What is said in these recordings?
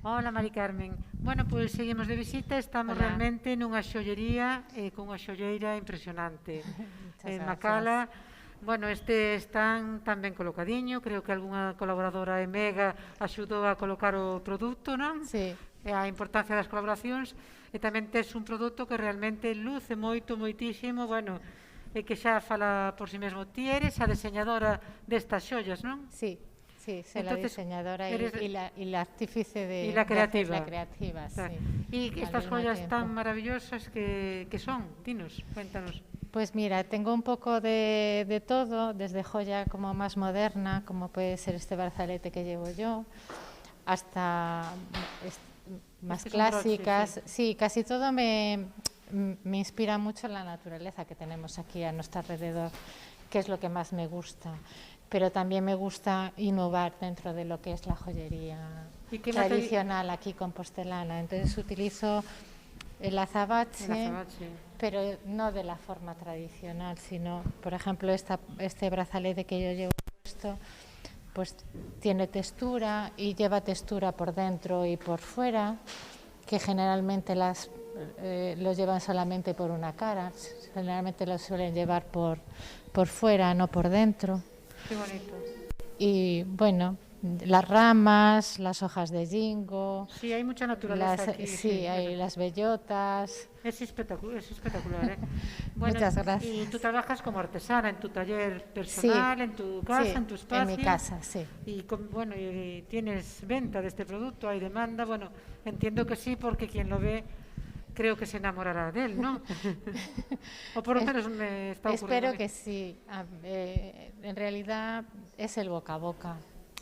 Hola, Mari Carmen. Bueno, pois seguimos de visita, estamos Hola, realmente nunha xollería con unha xolleira impresionante. muchas Macala, gracias. bueno, este están tan ben colocadiño, creo que algunha colaboradora de Mega axudou a colocar o produto, non? Sí, E a importancia das colaboracións, e tamén tes un produto que realmente luce moito, moitísimo, bueno, e que xa fala por si mesmo. Ti eres a deseñadora destas xollas, non? sí, sí, soy la Entonces, diseñadora eres y la artífice y la de hacer la creativa. creativa, Ta. sí, Y al estas mismo joyas tan tiempo. maravillosas que son, dinos, cuéntanos. Pues mira, tengo un poco de todo, desde joya como más moderna, como puede ser este brazalete que llevo yo, hasta más Este es un broche, sí. clásicas. Sí, casi todo me inspira mucho la naturaleza que tenemos aquí a nuestro alrededor, que es lo que más me gusta. Pero también me gusta innovar dentro de lo que es la joyería ¿Y qué material? tradicional aquí compostelana. Entonces utilizo el El azabache, azabache. pero no de la forma tradicional, sino, por ejemplo, este brazalete que yo llevo puesto, pues tiene textura y lleva textura por dentro y por fuera, que generalmente los llevan solamente por una cara, generalmente los suelen llevar por fuera, no por dentro. Qué bonito. Y bueno, las ramas, las hojas de ginkgo, Sí, hay mucha naturaleza aquí, sí. sí, hay las bellotas. Es espectacular, ¿eh? Bueno, Muchas y tú gracias. trabajas como artesana en tu taller Sí, personal, en tu casa, sí, en tu en mi espacio. casa, sí. Y bueno, y tienes venta de este producto, hay demanda. Bueno, entiendo que sí, porque quien lo ve creo que se enamorará de él, ¿no? O por lo Es- menos me está ocurriendo a Espero mí. que sí. En realidad es el boca a boca.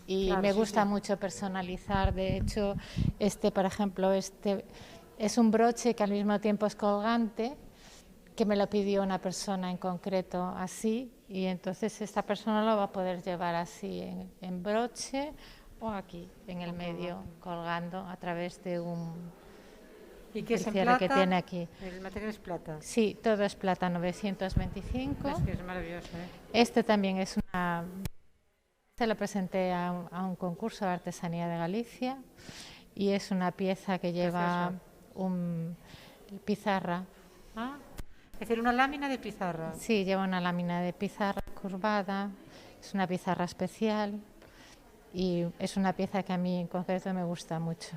Y Claro, me sí, gusta sí. mucho personalizar. De hecho, por ejemplo, este es un broche que al mismo tiempo es colgante, que me lo pidió una persona en concreto así, y entonces esta persona lo va a poder llevar así en broche o aquí en el medio, Comprobante. colgando a través de ¿Y qué el es en cierre que tiene plata? aquí. El material es plata. Sí, todo es plata 925. Es que es maravilloso, ¿eh? Este también es se lo presenté a un concurso de artesanía de Galicia y es una pieza que lleva Precioso. un pizarra. Ah, es decir, una lámina de pizarra. Sí, lleva una lámina de pizarra curvada, es una pizarra especial y es una pieza que a mí en concreto me gusta mucho.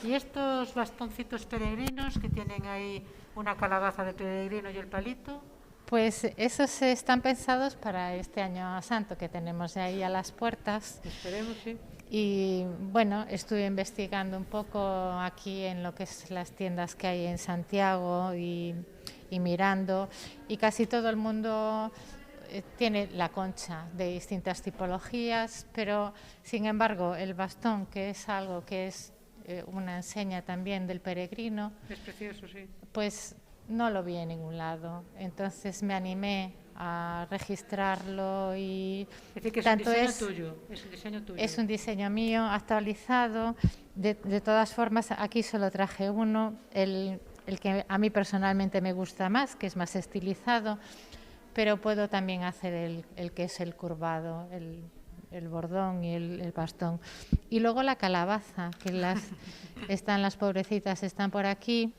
Y estos bastoncitos peregrinos que tienen ahí una calabaza de peregrino y el palito. Pues esos están pensados para este año santo que tenemos ahí a las puertas. Esperemos, sí. Y bueno, estuve investigando un poco aquí en lo que es las tiendas que hay en Santiago y mirando, y casi todo el mundo tiene la concha de distintas tipologías, pero sin embargo el bastón, que es algo que es una enseña también del peregrino, Es precioso, sí. pues no lo vi en ningún lado. Entonces me animé a registrarlo y Es decir, que es un tanto diseño tuyo. Es un diseño tuyo. es un diseño mío actualizado. De todas formas, aquí solo traje uno, el que a mí personalmente me gusta más, que es más estilizado, pero puedo también hacer el que es el curvado, el bordón y el bastón. Y luego la calabaza, que están las pobrecitas, están por aquí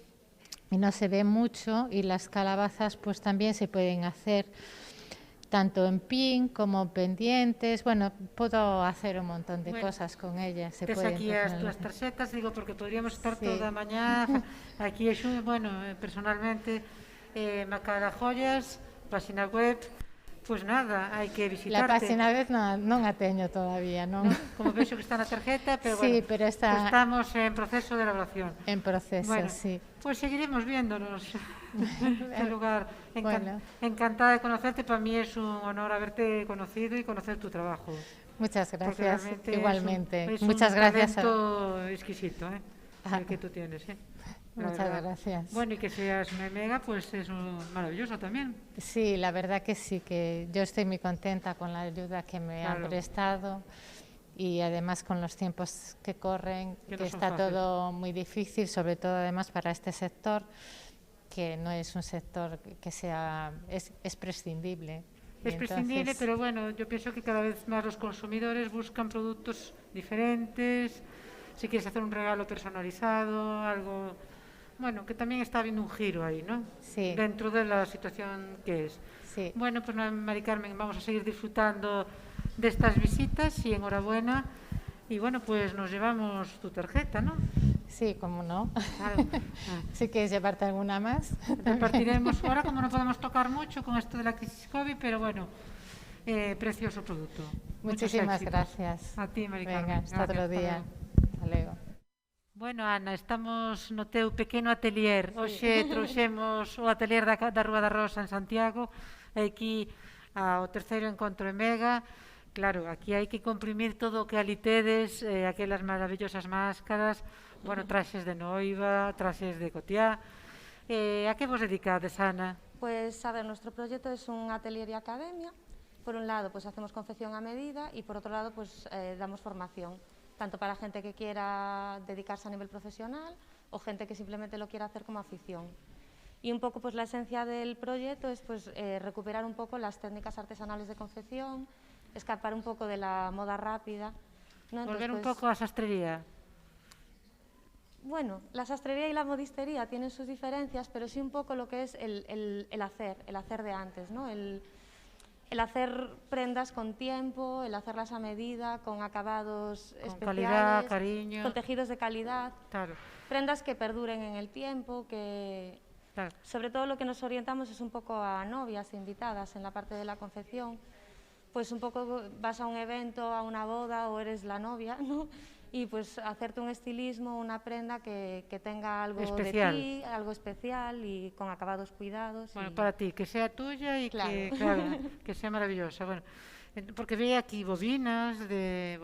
y no se ve mucho, y las calabazas pues también se pueden hacer tanto en pin como pendientes. Bueno, puedo hacer un montón de Bueno, cosas con ellas, se tes pueden aquí as personalizar. tarxetas, digo, porque podríamos estar Sí. toda a mañá aquí. Bueno, personalmente, Macala Joyas, página web, pues nada, hai que La visitarte. página web non a teño todavía, non? Non, como vexo que está na tarjeta, pero bueno, Sí, pero está estamos en proceso de elaboración. en proceso, Bueno, sí. pues seguiremos viéndonos. Qué lugar. Bueno, Encantada de conocerte. Para mí es un honor haberte conocido y conocer tu trabajo. muchas Porque gracias. realmente Igualmente. es un Muchas gracias. talento exquisito, ¿eh? El que tú tienes, ¿eh? La Muchas verdad. gracias. Bueno, y que seas una mega, pues es maravilloso también. Sí, la verdad que sí, que yo estoy muy contenta con la ayuda que me han Claro. prestado, y además con los tiempos que corren, Que que no son está fáciles. todo muy difícil, sobre todo además para este sector, que no es un sector que es prescindible. Es Y prescindible, entonces, pero bueno, yo pienso que cada vez más los consumidores buscan productos diferentes, si quieres hacer un regalo personalizado, algo, bueno, que también está habiendo un giro ahí, ¿no? Sí. Dentro de la situación que es. Sí. Bueno, pues Mari Carmen, vamos a seguir disfrutando de estas visitas y enhorabuena. Y bueno, pues nos llevamos tu tarjeta, ¿no? Sí, cómo no. Claro. Si quieres llevarte alguna más. Repartiremos ahora, como no podemos tocar mucho con esto de la crisis COVID, pero bueno, precioso producto. Muchísimas gracias. A ti, Mari Carmen. Venga, hasta otro día. Hasta luego. Bueno, Ana, estamos no teu pequeno atelier. Hoxe trouxemos o atelier da Rúa da Rosa en Santiago, aquí ao terceiro encontro en Mega. Claro, aquí hai que comprimir todo o que ali tedes, aquelas maravillosas máscaras, bueno, traxes de noiva, traxes de cotiá. A que vos dedicades, Ana? Pues, a ver, nuestro proyecto es un atelier y academia. Por un lado, pues hacemos confección a medida y por otro lado, pues damos formación, tanto para gente que quiera dedicarse a nivel profesional o gente que simplemente lo quiera hacer como afición. Y un poco, pues la esencia del proyecto es pues recuperar un poco las técnicas artesanales de confección, escapar un poco de la moda rápida, ¿no? Volver Entonces, un poco a sastrería. Bueno, la sastrería y la modistería tienen sus diferencias, pero sí un poco lo que es el hacer de antes, ¿no? El hacer prendas con tiempo, el hacerlas a medida, con acabados Con especiales, calidad, cariño. con tejidos de calidad, Claro, prendas que perduren en el tiempo, que claro. sobre todo lo que nos orientamos es un poco a novias invitadas en la parte de la confección. Pues un poco vas a un evento, a una boda o eres la novia, ¿no? Y pues hacerte un estilismo, una prenda que tenga algo Especial. de ti, algo especial y con acabados cuidados. Bueno, y... para ti, que sea tuya y Claro. que sea maravillosa. Bueno, porque veía aquí bobinas de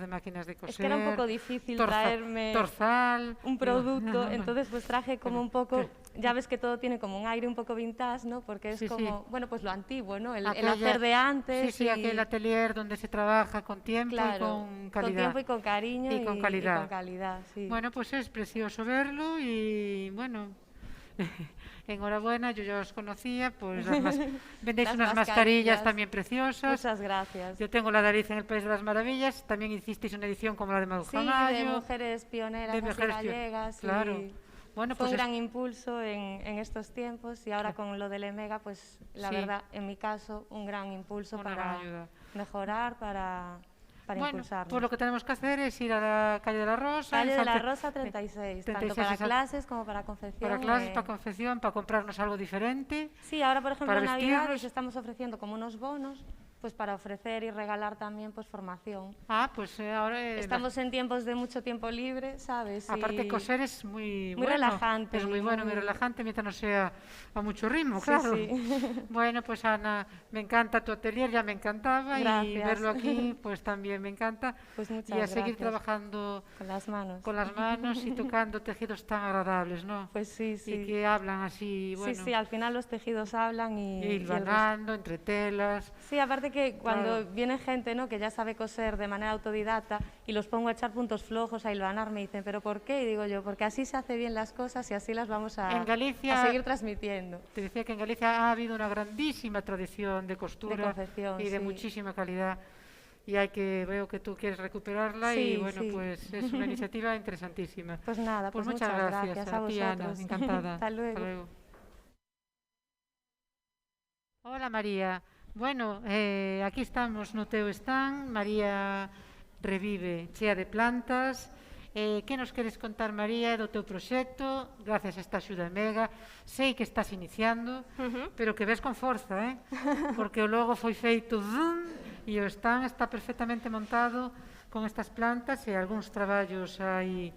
máquinas de coser. Es que era un poco difícil traerme torzal, un producto, entonces pues traje como un poco, ya ves que todo tiene como un aire un poco vintage, ¿no? Porque es Sí, como, sí. bueno, pues lo antiguo, ¿no? El Aquella- hacer de antes. Sí, sí, aquel atelier donde se trabaja con tiempo claro, y con calidad. con tiempo y con cariño Y con calidad. y con calidad, sí. Bueno, pues es precioso verlo y bueno, enhorabuena, yo ya os conocía, pues vendéis Las unas mascarillas mascarillas. también preciosas. Muchas gracias. Yo tengo la de Alicia en el País de las Maravillas, también hicisteis una edición como la de Maruja Sí, de Mayo. mujeres pioneras de así mujeres gallegas. claro. Y Bueno, fue pues un gran impulso en estos tiempos y ahora con lo del EMEGA, pues la Sí. verdad, en mi caso, un gran impulso Una gran para ayuda. mejorar, para bueno, impulsarnos. pues lo que tenemos que hacer es ir a la calle de la Rosa. Calle en de la Sante- Rosa 36, tanto 36, para exacto. clases como para confección. Para clases, para confección, para comprarnos algo diferente. Sí, ahora por ejemplo para en Navidades vestirnos. estamos ofreciendo como unos bonos, pues para ofrecer y regalar también pues formación. Ah, pues ahora... Estamos en tiempos de mucho tiempo libre, ¿sabes? Aparte Y- coser es muy muy bueno. relajante Es muy y bueno, muy muy- relajante, mientras no sea a mucho ritmo, Sí, claro. sí. Bueno, pues Ana, me encanta tu atelier, ya me encantaba y Gracias. verlo aquí pues también me encanta. Pues muchas y a seguir gracias. trabajando Con las manos. con las manos y tocando tejidos tan agradables, ¿no? Pues sí, sí. Y que hablan así, bueno, Sí, sí, al final los tejidos hablan y el hilvanando entre telas. Sí, aparte que cuando Claro. viene gente, ¿no?, que ya sabe coser de manera autodidacta y los pongo a echar puntos flojos, a hilvanar, me dicen, ¿pero por qué? Y digo yo, porque así se hace bien las cosas y así las vamos En Galicia- a seguir transmitiendo. Te decía que en Galicia ha habido una grandísima tradición de costura De confección, y de sí. muchísima calidad. Y veo que tú quieres recuperarla y Sí, bueno, sí. pues es una iniciativa interesantísima. Pues nada, pues muchas gracias a ti, Ana, vosotros. encantada. Hasta luego. Hola María. Bueno, aquí estamos no teu stand, María Revive, chea de plantas. Que nos queres contar, María, do teu proxecto, gracias a esta axuda Mega? Sei que estás iniciando, pero que ves con forza, porque o logo foi feito zoom e o stand está perfectamente montado con estas plantas e algúns traballos aí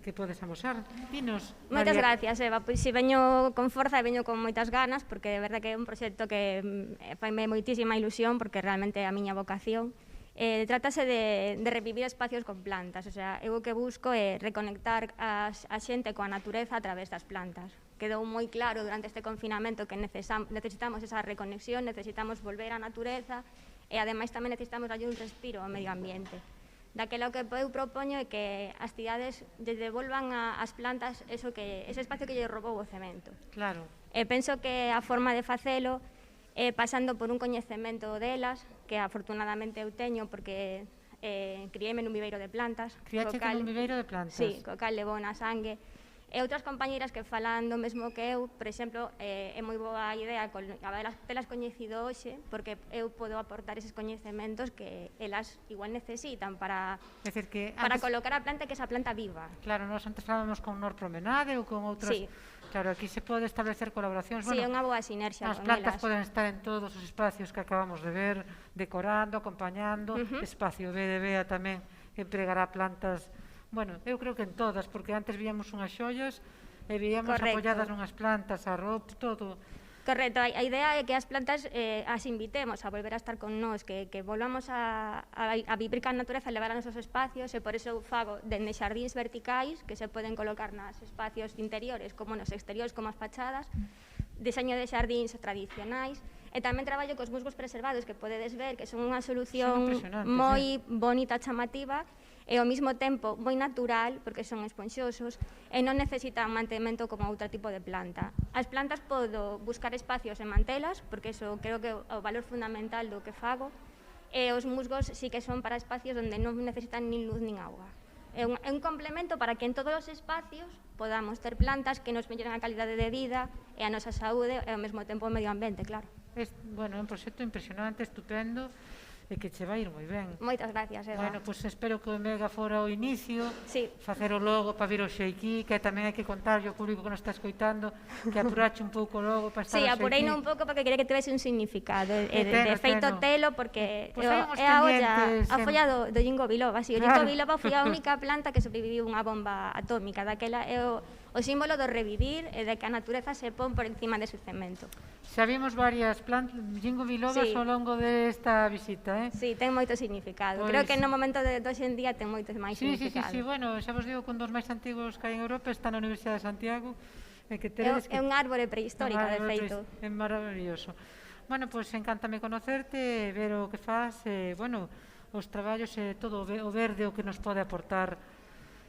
que podes amosar. Dinos, Moitas María. gracias, Eva. Pois si veño con forza e veño con moitas ganas, porque é verdade que é un proxecto que faime moitísima ilusión, porque realmente é a miña vocación. Trátase de revivir espacios con plantas, o sea, eu o que busco é reconectar a xente coa natureza a través das plantas. Quedou moi claro durante este confinamento que necesitamos esa reconexión, necesitamos volver á natureza e ademais tamén necesitamos darlle un respiro ao medio ambiente. Daquela o que eu propoño é que as cidades lle devolvan ás plantas ese espacio que lle roubou o cemento. Claro. Penso que a forma de facelo pasando por un coñecemento delas, que afortunadamente eu teño porque criéme nun viveiro de plantas. Criache nun viveiro de plantas? Sí, co cal levou na sangue. E outras compañeiras que falan do mesmo que eu, por exemplo, é moi boa idea telas coñecido hoxe, porque eu podo aportar eses coñecementos que elas igual necesitan para colocar a planta e que esa planta viva. Claro, nós antes falábamos con Nor Promenade ou con outros... Sí. Claro, aquí se pode establecer colaboracións. Sí, é unha boa sinerxia con elas. As plantas poden estar en todos os espacios que acabamos de ver, decorando, acompañando, espacio B de Bea tamén empregará plantas. Bueno, eu creo que en todas, porque antes víamos unhas xollas e víamos apoyadas nunhas plantas, arroz, todo. Correcto, a idea é que as plantas as invitemos a volver a estar con nós, que volvamos a vivir ca natureza, a levar a nosos espacios, e por iso eu fago dende xardíns verticais, que se poden colocar nos espacios interiores, como nos exteriores, como as fachadas, deseño de xardíns tradicionais, e tamén traballo cos musgos preservados, que podedes ver que son unha solución moi bonita, chamativa, e ao mesmo tempo moi natural, porque son esponxosos e non necesitan mantemento como outro tipo de planta. As plantas podo buscar espacios e mantelas, porque iso creo que é o valor fundamental do que fago, e os musgos sí que son para espacios onde non necesitan nin luz nin auga. É un complemento para que en todos os espacios podamos ter plantas que nos melloren a calidade de vida e a nosa saúde e ao mesmo tempo o medio ambiente, claro. Bueno, é un proxecto impresionante, estupendo, e que che vai ir moi ben. Moitas gracias, Eva. Bueno, pois espero que o Mega fora o inicio, sí, facer o logo para vir hoxe aquí, que tamén hai que contarlle ao público que nos está escoitando, que apurache un pouco o logo para estar hoxe aquí. Sí, apurei un pouco porque quería que tivese un significado, de feito telo, porque é a folla do Ginkgo biloba. O Ginkgo biloba foi a única planta que sobreviviu unha bomba atómica, daquela é o símbolo do revivir e de que a natureza se pon por encima de su cemento. Xa vimos varias plantas, Ginkgo bilobas ao longo desta visita, Sí, ten moito significado. Creo que no momento de hoxe en día ten moito máis significado. Sí, bueno, xa vos digo que un dos máis antigos que hai en Europa está na Universidade de Santiago. É un árbore prehistórica, de feito. É maravilloso. Bueno, pois encántame conocerte, ver o que faz, bueno, os traballos e todo o verde o que nos pode aportar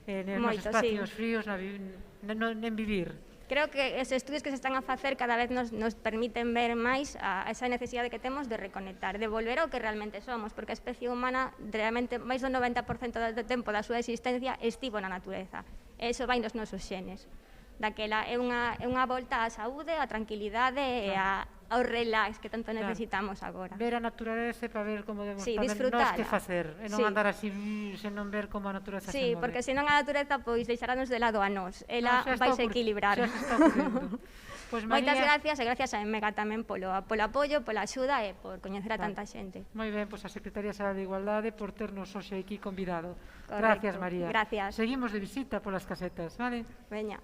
nos espacios fríos, en vivir. Creo que os estudios que se están a facer cada vez nos permiten ver máis a esa necesidade que temos de reconectar, de volver ao que realmente somos, porque a especie humana realmente máis do 90% do tempo da súa existencia estivo na natureza, e iso vai nos nosos xenes. Daquela é unha volta á saúde, á tranquilidade e ao relax que tanto necesitamos agora. Ver a natureza para ver como debemos disfrutala. Nós que facer, e non andar así sen non ver como a natureza se move. Sí, porque senón a natureza pois deixaranos de lado a nós, ela vai se equilibrar. Xa se está ocurrindo. Moitas gracias, e gracias a Mega tamén polo apoio, pola axuda e por coñecer a tanta xente. Moi ben, pois a Secretaría Xeral de Igualdade por ternos hoxe aquí convidado. Gracias, María. Gracias. Seguimos de visita polas casetas, vale? Veña.